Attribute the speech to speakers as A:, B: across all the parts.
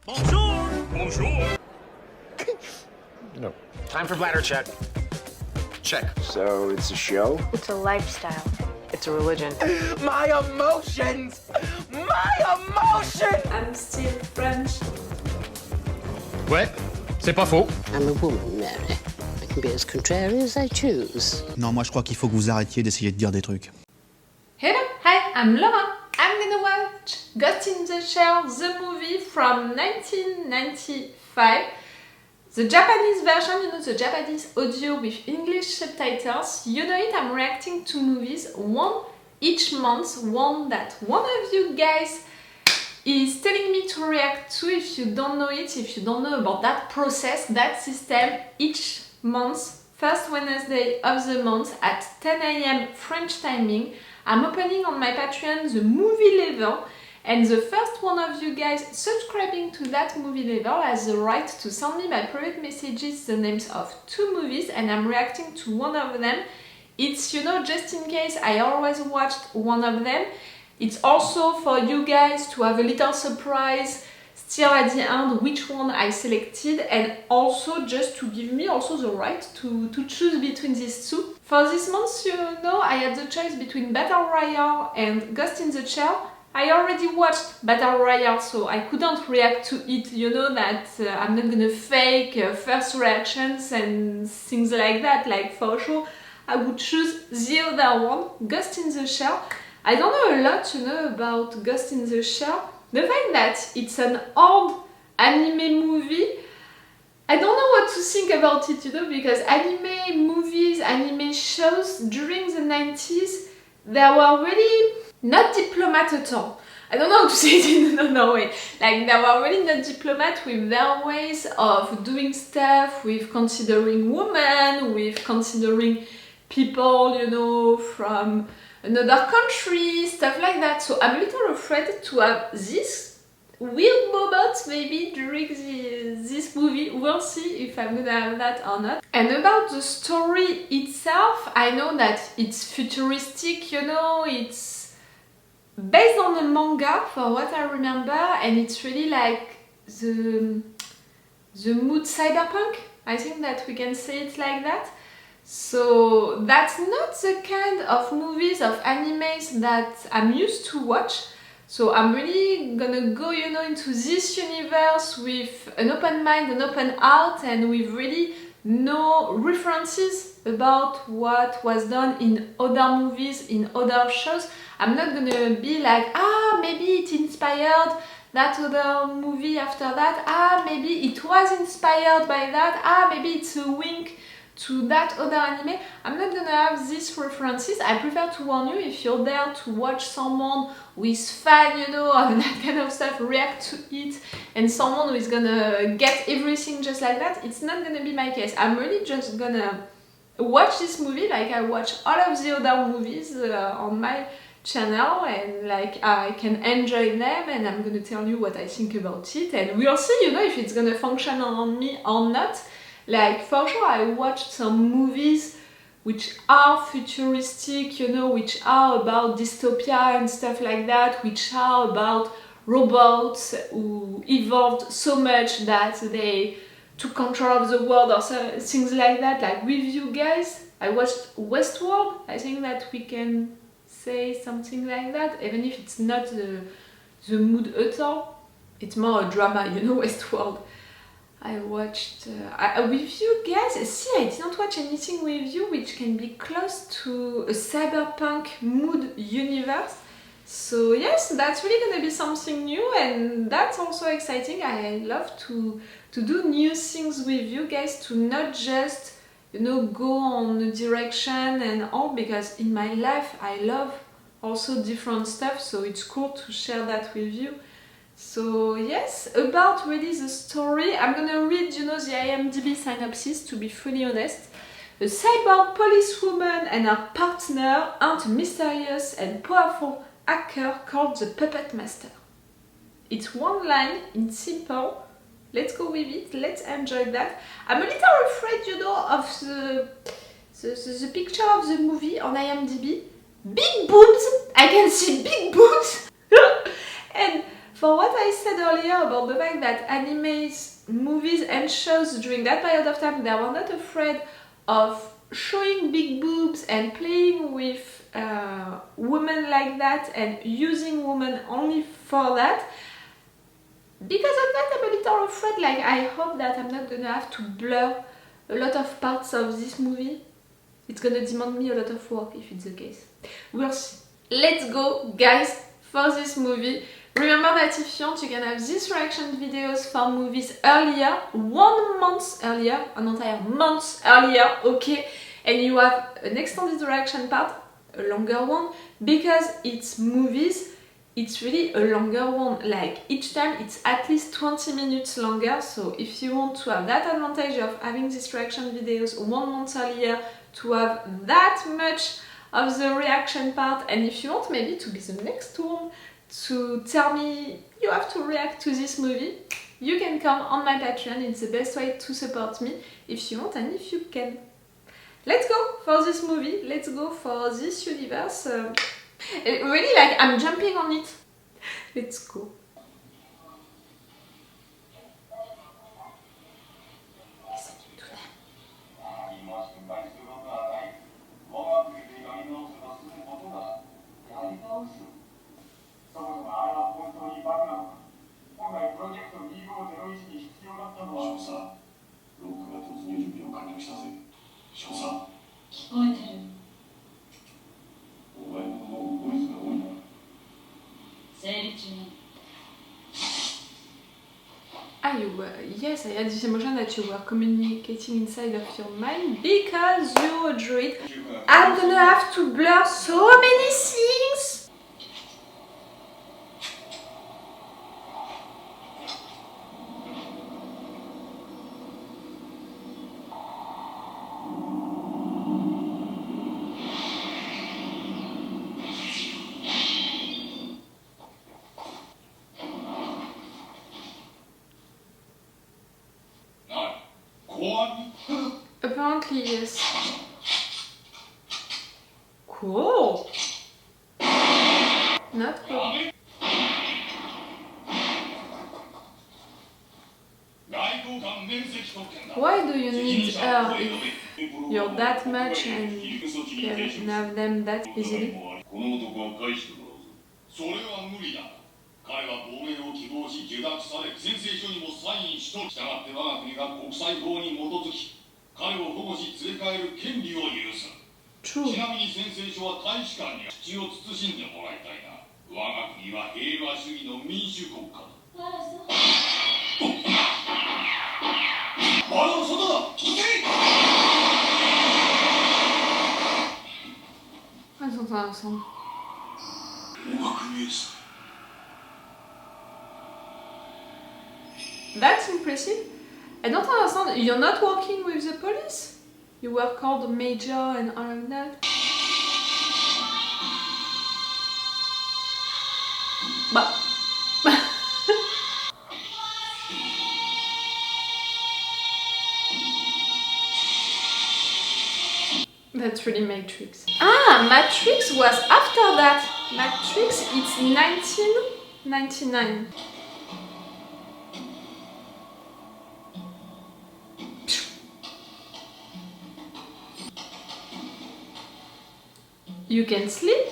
A: Bonjour! Bonjour!
B: No.
C: Time for bladder check. Check.
B: So it's a show?
D: It's a lifestyle.
E: It's a religion.
C: My emotions! My emotions!
D: I'm still French.
A: Ouais, c'est pas faux.
F: I'm a woman, Mary. I can be as contrary as I choose.
G: Non, moi je crois qu'il faut que vous arrêtiez d'essayer de dire des trucs.
H: Hello, hi, I'm Laura. I'm gonna watch Ghost in the Shell, the movie from 1995. The Japanese version, you know, the Japanese audio with English subtitles. You know it, I'm reacting to movies, one each month, one that one of you guys is telling me to react to. If you don't know it, if you don't know about that process, that system, each month, first Wednesday of the month at 10 AM French timing, I'm opening on my Patreon the movie level, and the first one of you guys subscribing to that movie level has the right to send me by private messages the names of 2 movies, and I'm reacting to one of them. It's, you know, just in case I always watched one of them. It's also for you guys to have a little surprise still at the end which one I selected, and also just to give me also the right to choose between these two. For this month, you know, I had the choice between Battle Royale and Ghost in the Shell. I already watched Battle Royale, so I couldn't react to it, you know that I'm not gonna fake first reactions and things like that, like for sure I would choose the other one, Ghost in the Shell. I don't know a lot, you know, about Ghost in the Shell. The fact that it's an old anime movie, I don't know what to think about it, you know, because anime movies, anime shows during the 90s, they were really not diplomat at all. I don't know how to say it in another way. Like, they were really not diplomat with their ways of doing stuff, with considering women, with considering people, you know, from another country, stuff like that. So I'm a little afraid to have this weird moment maybe during this movie. We'll see if I'm gonna have that or not. And about the story itself, I know that it's futuristic, you know, it's based on a manga for what I remember, and it's really like the mood cyberpunk. I think that we can say it like that. So that's not the kind of movies, of animes that I'm used to watch. So I'm really gonna go, you know, into this universe with an open mind, an open heart, and with really no references about what was done in other movies, in other shows. I'm not gonna be like, maybe it inspired that other movie after that, maybe it was inspired by that, maybe it's a wink to that other anime. I'm not gonna have these references. I prefer to warn you, if you're there to watch someone who is fan, you know, of that kind of stuff, react to it, and someone who is gonna get everything just like that, it's not gonna be my case. I'm really just gonna watch this movie like I watch all of the other movies on my channel, and like I can enjoy them, and I'm gonna tell you what I think about it, and we'll see, you know, if it's gonna function on me or not. Like, for sure, I watched some movies which are futuristic, you know, which are about dystopia and stuff like that, which are about robots who evolved so much that they took control of the world or things like that. Like with you guys, I watched Westworld. I think that we can say something like that, even if it's not the mood at all. It's more a drama, you know, Westworld. I watched with you guys. See, I didn't watch anything with you which can be close to a cyberpunk mood universe. So yes, that's really gonna be something new, and that's also exciting. I love to do new things with you guys, to not just, you know, go on a direction and all, because in my life I love also different stuff, so it's cool to share that with you. So yes, about really the story, I'm gonna read, you know, the IMDb synopsis, to be fully honest. A cyborg policewoman and her partner hunt a mysterious and powerful hacker called the Puppet Master. It's one line, in simple. Let's go with it, let's enjoy that. I'm a little afraid, you know, of the picture of the movie on IMDb. Big boobs! I can see big boobs! And For what I said earlier about the fact that animes, movies and shows during that period of time, they were not afraid of showing big boobs and playing with women like that and using women only for that. Because of that, I'm a little afraid, like I hope that I'm not gonna have to blur a lot of parts of this movie. It's gonna demand me a lot of work if it's the case. We'll see. Let's go, guys, for this movie. Remember that if you want, you can have these reaction videos for movies earlier, 1 month earlier, an entire month earlier, okay? And you have an extended reaction part, a longer one, because it's movies, it's really a longer one. Like each time it's at least 20 minutes longer, so if you want to have that advantage of having these reaction videos 1 month earlier, to have that much of the reaction part, and if you want maybe to be the next one to tell me you have to react to this movie, you can come on my Patreon. It's the best way to support me if you want and if you can. Let's go for this movie, let's go for this universe. Really, like, I'm jumping on it. Let's go. Yes, I had this emotion that you were communicating inside of your mind because you're a droid. I'm gonna have to blur so many things. Apparently, yes. Cool. Not cool. Why do you need her if you're that much and can have them that easily?
A: 彼は亡命を希望し受諾され宣誓書にもサインしとる。したがって我が国が国際法に基づき彼を保護し連れ帰る権利を有す。ちなみに宣誓書は大使館に口を慎んでもらいたいな。我が国は平和主義の民主国家だ。窓の外だ。行け。
H: Ensemble. That's impressive. I don't understand. You're not working with the police? You were called Major and all of that? But... That's really Matrix. Ah, Matrix was after that. Matrix, it's 1999. You can sleep?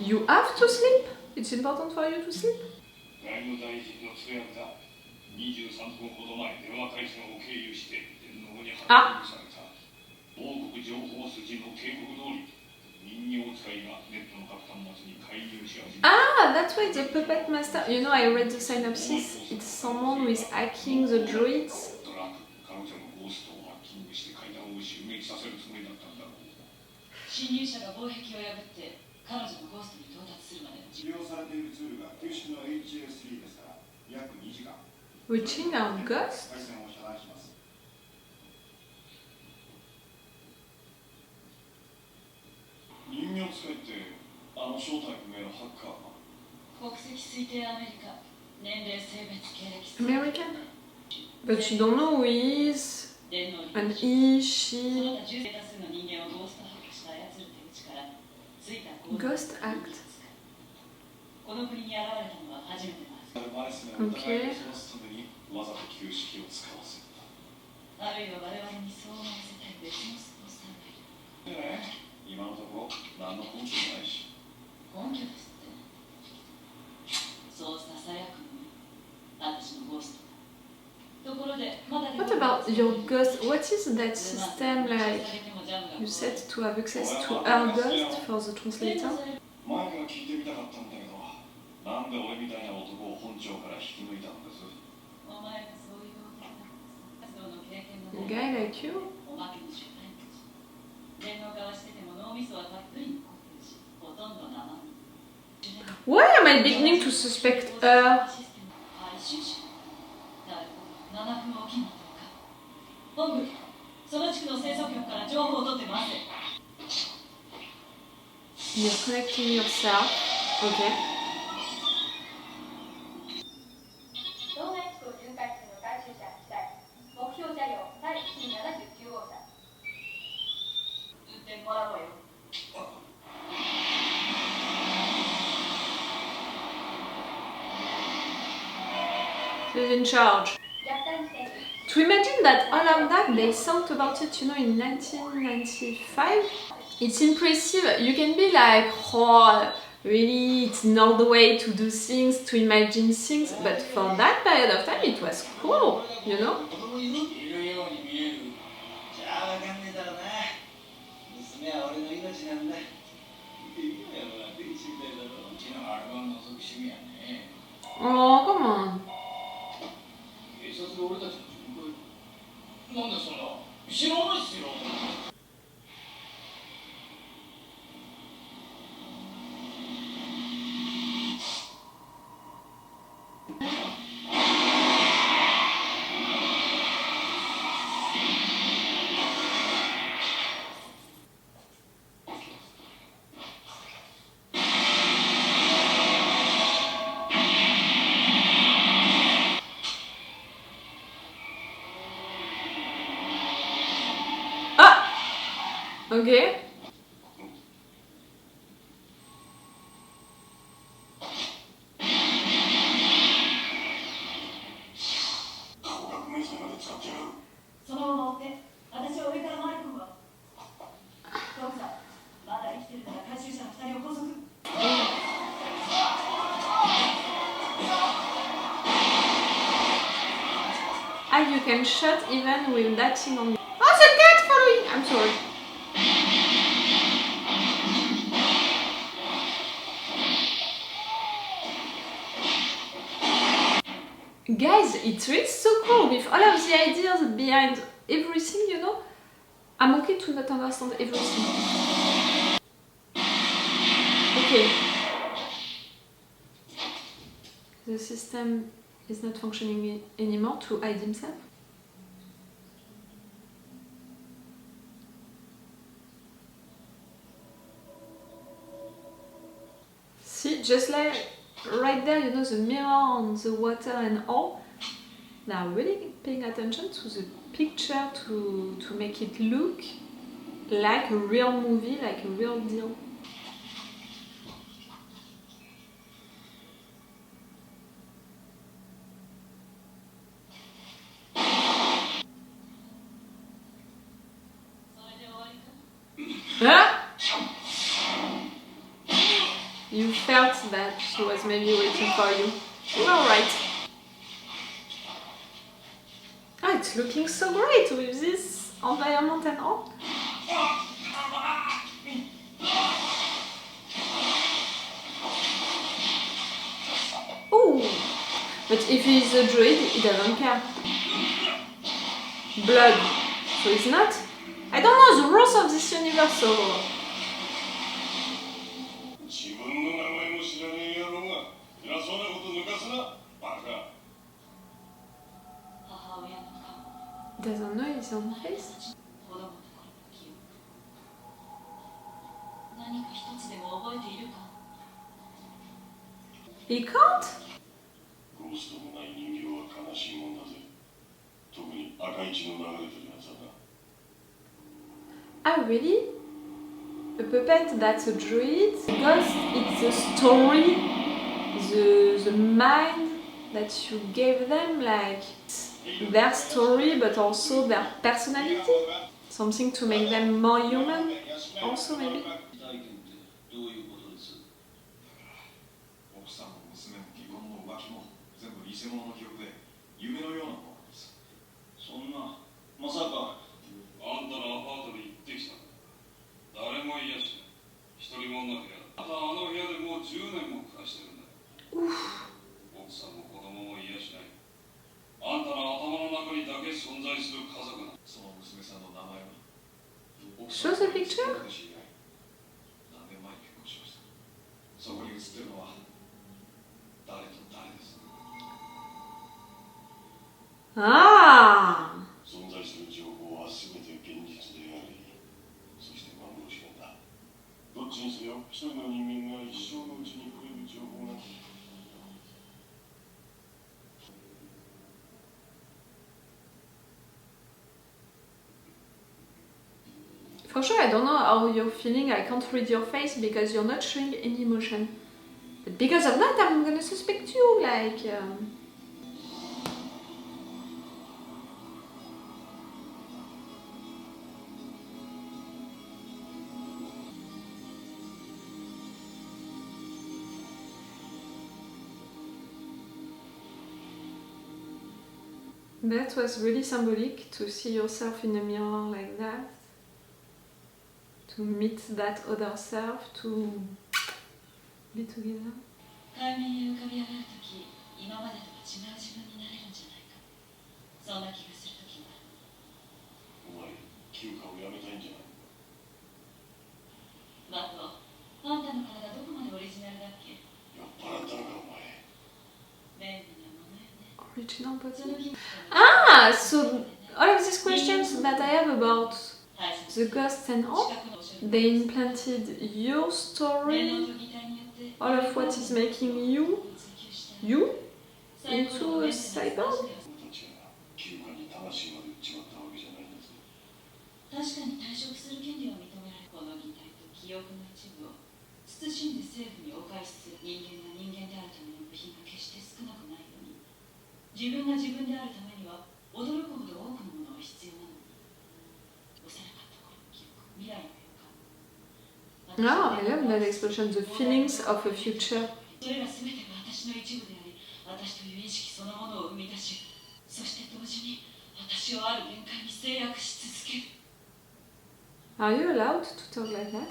H: You have to sleep? It's important for you to sleep? Ah! Ah, that's why the puppet master. You know, I read the synopsis. It's someone who is hacking the droids. Reaching our ghost? American? But you don't know who he is. And he, she... Ghost act.
A: この国に現れたのは初めてです。マレスがお互いをそらすためにわざと旧式を使わせた。あるいは我々にそう思わせたい別のスポンサーがいる。ねえ、今のところ何の根拠もないし。根拠ですって。そうささやくのに、私のゴースト。
H: What about your ghost? What is that system like? You said to have access to our ghost for the translator?
A: 前から聞いてみたかったんだけど、なんで俺みたいな男を本庁から引き抜いたんです？お前がそういう活動の経験の
H: A guy like you?
A: おまけの主体たち。電脳化はしてても脳みそはたっぷり残ってるし、ほとんど生身。
H: Why am I beginning to suspect her?
A: 7分おきのとか。本部、その地区の清掃局から情報を取ってます。
H: You're connecting yourself. Okay.
E: 道内地区を巡回中の回収車1台。目標車両第179号車。運転もらおうよ。
H: Who's in charge? To imagine that all of that they thought about it, you know, in 1995, it's impressive. You can be like, oh, really, it's not the way to do things, to imagine things, but for that period of time, it was cool, you know? Oh, come on.
A: なんでそんな知らないっすよ。
H: Okay. Ah, you can shot even with that thing on you. Oh, the cat following! I'm sorry. Guys, it's really so cool with all of the ideas behind everything, you know. I'm okay to not understand everything. Okay. The system is not functioning anymore to hide himself. See, just like right there, you know, the mirror on the water and all. They are really paying attention to the picture to make it look like a real movie, like a real deal. Huh? You felt that she was maybe waiting for you. You were right. Ah, it's looking so great with this environment and all. Oh, but if he's a droid, he doesn't care. Blood, so he's not. I don't know the rules of this universe, so. Doesn't know his own face. He can't? Ah, really? A puppet that's a droid? Ghost, it's a story the mind that you gave them, like their story but also their personality? Something to make them more human also maybe?
A: 奥さんも娘も離婚も浮気も全部偽物の記憶で夢のようなものです。そんなまさかあんたのアパートに行ってきたんだ。誰もいやしない。一人もの部屋。あの部屋でもう10年も暮らしてるんだ。奥さんも子供もいやしない。あんたの頭の中にだけ存在する家族だ。その娘さんの名前は
H: Show the picture?
A: 何年前に結婚しました。そこに写ってるのは誰と誰です。
H: ああ。
A: 存在する情報は全て現実であり、そして幻なんだ。どっちにせよ、一人の人間が一生のうちに触れる情報なんだ。
H: For sure, I don't know how you're feeling. I can't read your face because you're not showing any emotion. But because of that, I'm gonna suspect you, like... That was really symbolic to see yourself in a mirror like that. To meet that other self, to be together.
E: 海面に浮かび上がるとき、今までとは違う自分になれるんじゃないか。そんな気がするときは。
A: お前、休暇をやめたいんじゃない？
E: マト、あんたの体どこまでオリジナルだっけ？
A: 酔っ払ったのか、お前。
E: 便利なものよね。
H: Original body. Ah, so all of these questions that I have about the ghosts and all, they implanted your story, all of what is making you into a cyborg?
E: 確かに退職する権利を認められ、この擬態と記憶の一部を慎んで政府にお返しする人間が人間であるための部品が決して少なくないのに、自分が自分であるためには驚くほど多くのものが必要なのに、幼かった頃の記憶、未来の予感。
H: Ah, I love that expression, the feelings of a future.
E: それら全てが私の一部であり、私という意識そのものを生み出し、そして同時に私をある限界に制約し続ける。
H: Are you allowed to talk like that?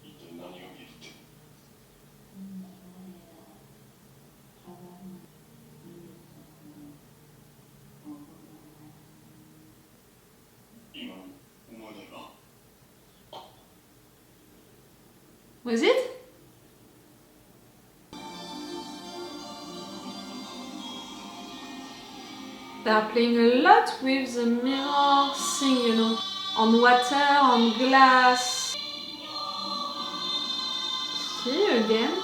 A: 一体何が見えるって？今のお前だよな。
H: Was it? They are playing a lot with the mirror thing, you know, on water, on glass. Here again.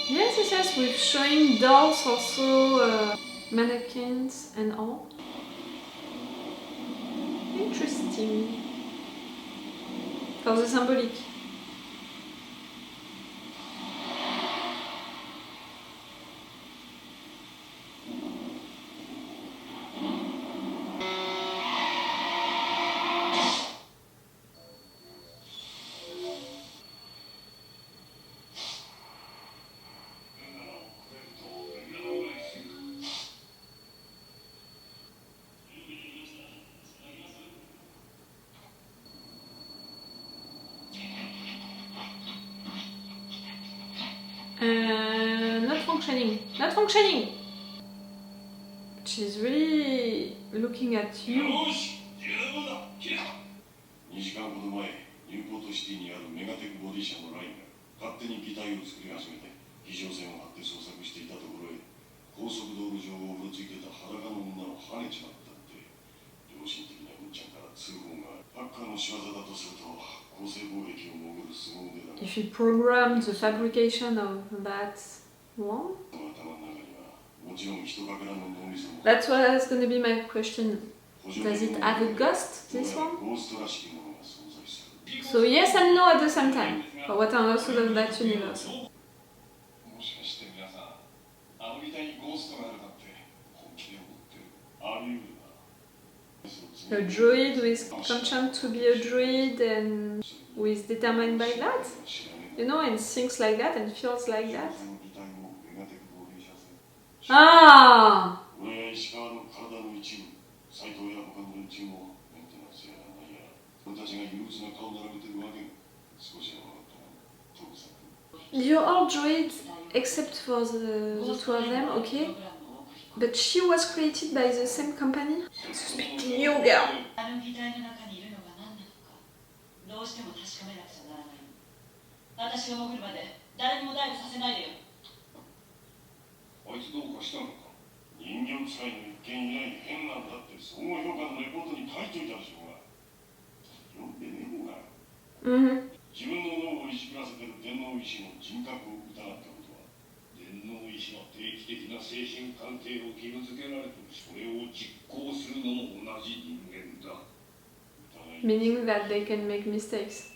H: Yes, yes, yes, with showing dolls also, mannequins and all. Interesting. For the symbolic. Not functioning. Not functioning! She's really looking at you.
A: よし、十分だ。切れた。2時間ほど前、ニューポートシティにあるメガテクボディ社のラインが勝手に擬態を作り始めて、非常線を張って捜索していたところへ、高速道路上をうろついてた裸の女を跳ねちまったって、良心的なうんちゃんから通報がある。ハッカーの仕業だとすると、構成貿易を潜る凄腕だが。
H: If you program the fabrication of that one? That's what is going to be my question. Does it have a ghost, this one? So yes and no at the same time, for what I understood of that universe.
A: もしかして皆さんあのみたいにゴーストがあるなんて本気で思ってるあり得るな
H: A droid who is conscious to be a droid and who is determined by that? You know, and thinks like that and feels like that? Ah!
A: 俺や石川の体の一部斎藤や他の連中もメンテナンスやらないやら俺たちが憂鬱な顔並べてるわけ少しは分かったなトムさん
H: You're all droids except for the two of them, okay? But she was created by the same company? Suspecting you, girl!
E: あの擬態の中にいるのが何なのかどうしても確かめなくちゃならないの私が潜るまで誰にもダイブさせないでよ
A: あいつどうかしたのか人形使いの一見いない変なんだって総合評価のレポートに書いといたでしょうが読んでねえのか自分の脳をいじくらせてる電脳医師の人格を疑ったことは電脳医師は定期的な精神鑑定を義務付けられてそれを実行するのも同じ人間だ
H: Meaning that they can make mistakes.